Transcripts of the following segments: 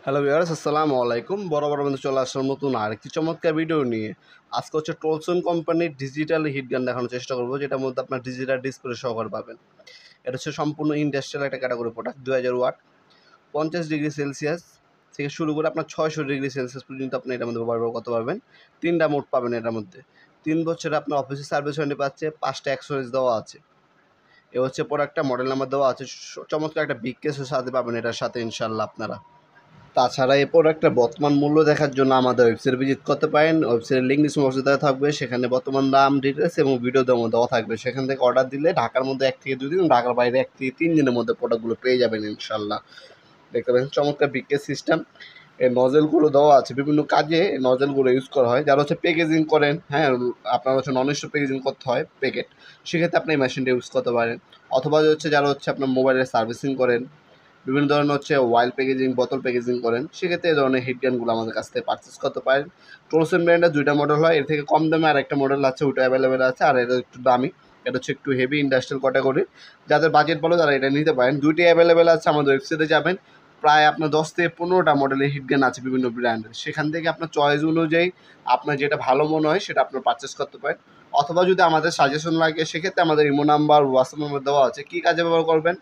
Hello viewers, আসসালামু আলাইকুম। বরাবর বন্ধু চলে আসলাম নতুন আরেকটি চমৎকার ভিডিও নিয়ে। আজকে হচ্ছে টলসন কোম্পানির ডিজিটাল হিট গান দেখানোর চেষ্টা করবো, যেটার মধ্যে আপনার ডিজিটাল ডিসপ্লে সহকারে পাবেন। এটা হচ্ছে সম্পূর্ণ ইন্ডাস্ট্রিয়াল একটা category product. 2000 watt, 50 degree Celsius থেকে শুরু করে আপনার 600 ডিগ্রি সেলসিয়াস পর্যন্ত আপনি এটার মধ্যে ব্যবহার করতে পারবেন। 3টা মোড পাবেন এটার মধ্যে। 3 বছরে আপনার অফিসে সার্ভিস ওয়ারেন্টি পাচ্ছে, 5টা অ্যাক্সেসরিজ দেওয়া আছে। এ হচ্ছে প্রোডাক্টটা, মডেল নাম্বার দেওয়া আছে। চমৎকার একটা বিগ কেসের সাথে পাবেন এটার সাথে ইনশাল্লাহ আপনারা। তাছাড়া এই প্রোডাক্টের বর্তমান মূল্য দেখার জন্য আমাদের ওয়েবসাইট ভিজিট করতে পারেন। ওয়েবসাইটের লিঙ্ক ডিসক্রিপশনে দেওয়া থাকবে, সেখানে বর্তমান দাম, ডিটেলস এবং ভিডিও দেওয়া থাকবে। সেখান থেকে অর্ডার দিলে ঢাকার মধ্যে 1 থেকে 2 দিন, ঢাকার বাইরে 1 থেকে 3 দিনের মধ্যে প্রোডাক্টগুলো পেয়ে যাবেন ইনশাল্লাহ। দেখতে পাচ্ছেন চমৎকার বিকেস সিস্টেম। এই নজেলগুলো দেওয়া আছে, বিভিন্ন কাজে এই নজেলগুলো ইউজ করা হয়। যারা হচ্ছে প্যাকেজিং করেন, হ্যাঁ, আপনার হচ্ছে নন স্টপ প্যাকেজিং করতে হয় প্যাকেট, সেক্ষেত্রে আপনি এই মেশিনটা ইউজ করতে পারেন। অথবা হচ্ছে যারা হচ্ছে আপনার মোবাইলের সার্ভিসিং করেন, বিভিন্ন ধরনের হচ্ছে ওয়াইল প্যাকেজিং, বোতল প্যাকেজিং করেন, সেক্ষেত্রে এই ধরনের হিট গানগুলো আমাদের কাছ থেকে পারচেস করতে পারেন। টলসন ব্র্যান্ডের 2টা মডেল হয়, এর থেকে কম দামে আর একটা মডেল আছে, ওটা অ্যাভেলেবেল আছে। আর এটা একটু দামি, এটা হচ্ছে একটু হেভি ইন্ডাস্ট্রিয়াল ক্যাটাগরি। যাদের বাজেট ভালো তারা এটা নিতে পারেন। 2টি অ্যাভেলেবেল আছে, আমাদের ওয়েবসাইটে যাবেন, প্রায় আপনার 10 থেকে 15টা মডেলের হিট গান আছে বিভিন্ন ব্র্যান্ডের। সেখান থেকে আপনার চয়েস অনুযায়ী আপনার যেটা ভালো মনে হয় সেটা আপনার পারচেস করতে পারেন। অথবা যদি আমাদের সাজেশন লাগে, সেক্ষেত্রে আমাদের ইমো নাম্বার, হোয়াটসঅ্যাপ নাম্বার দেওয়া আছে। কী কাজে ব্যবহার করবেন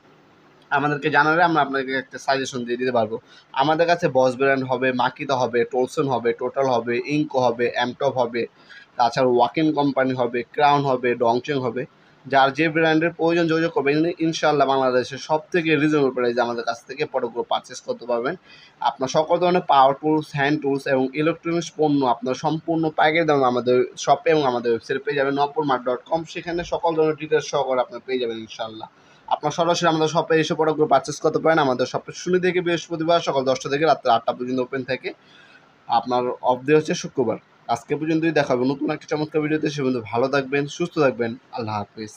আমাদেরকে জানালে আমরা আপনাকে একটা সাজেশন দিয়ে দিতে পারবো। আমাদের কাছে বস ব্র্যান্ড হবে, মাকিতা হবে, টলসন হবে, টোটাল হবে, ইঙ্কো হবে, এমটপ হবে, তাছাড়া ওয়াকিন কোম্পানি হবে, ক্রাউন হবে, ডংচেং হবে। যার যে ব্র্যান্ডের প্রয়োজন যোগাযোগ করবেন, ইনশাআল্লাহ বাংলাদেশের সব থেকে রিজনেবল প্রাইসে আমাদের কাছ থেকে প্রোডাক্টগুলো পারচেস করতে পারবেন। আপনার সকল ধরনের পাওয়ার টুলস, হ্যান্ড টুলস এবং ইলেকট্রনিক্স পণ্য আপনার সম্পূর্ণ পাইকারি দামে আমাদের শপে এবং আমাদের ওয়েবসাইটে পেয়ে যাবেন, নপুরমার্ট.com। সেখানে সকল ধরনের ডিটেলস সহকারে আপনার পেয়ে যাবেন ইনশাআল্লাহ। আপনার সরাসরি আমাদের শপে এসে প্রোডাক্টগুলো পারচেস করতে পারেন। আমাদের শপে শনি থেকে বৃহস্পতিবার সকাল 10টা থেকে রাত্রে 8টা পর্যন্ত ওপেন থাকে। আপনার অফ ডে হচ্ছে শুক্রবার। আজকে পর্যন্তই দেখা হবে নতুন একটা চমৎকার ভিডিওতে। সে পর্যন্ত ভালো থাকবেন, সুস্থ থাকবেন। আল্লাহ হাফিজ।